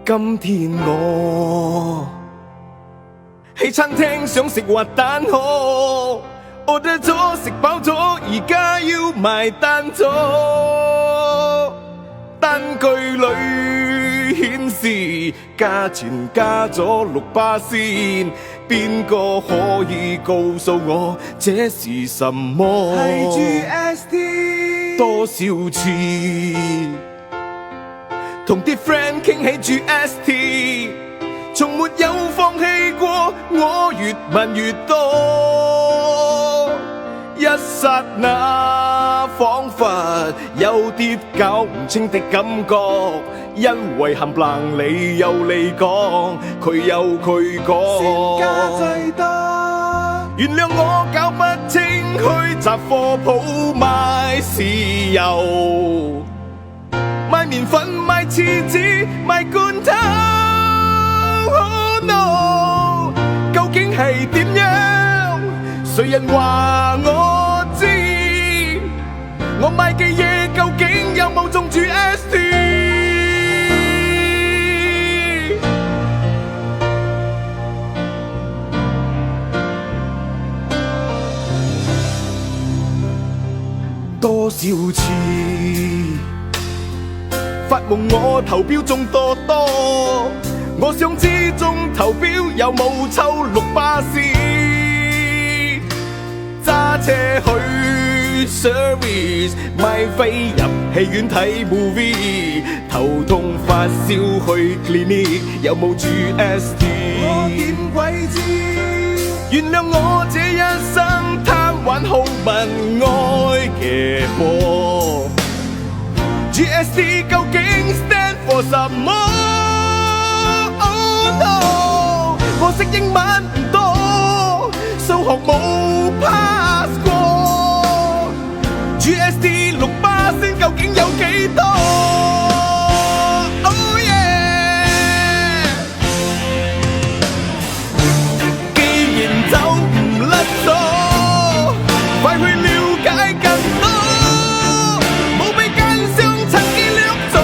今天我喺餐廳想食滑蛋河，order咗食飽咗，而家要埋單咗。單據裏顯示價錢加咗6%，邊個可以告訴我這是什麼？係 GST 多少次同啲 friend 傾起 GST， 從沒有放棄過，我越問越多，一剎那彷彿有啲搞唔清的感覺，因為冚唪唥你有你講，佢有佢講，先加最多。原諒我搞不清去雜貨鋪買豉油，買麵粉，買廁紙，買罐頭。Oh no， 究竟係點樣？誰人話我知？我買嘅嘢究竟有冇中 GST？ 多少次發夢我投標中多多，我想知中投標有冇抽6%，揸車去 service 買飛入戲院睇 movie， 頭痛發燒去 clinic 有冇 GST？ 我點鬼知？原諒我這一生貪玩好問愛嘅波，GST 究竟 stand for 什麼？Oh no， 我識英文唔多，數學冇 pass 過，GST 6%究竟有幾多？Oh yeah， 既然走唔甩咗，快去了解更多，冇俾奸商趁機掠咗。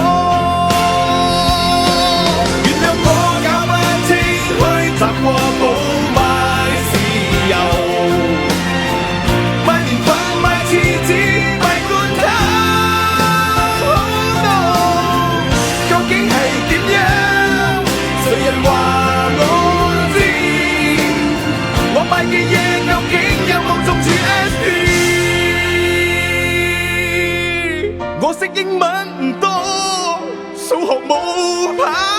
原諒我搞不清去雜貨鋪買豉油，買麵粉，買廁紙，買罐頭。Oh no， 究竟係點樣？誰人話我知？我買嘅嘢究竟有冇中 GST？ 我識英文唔多，數學冇牌。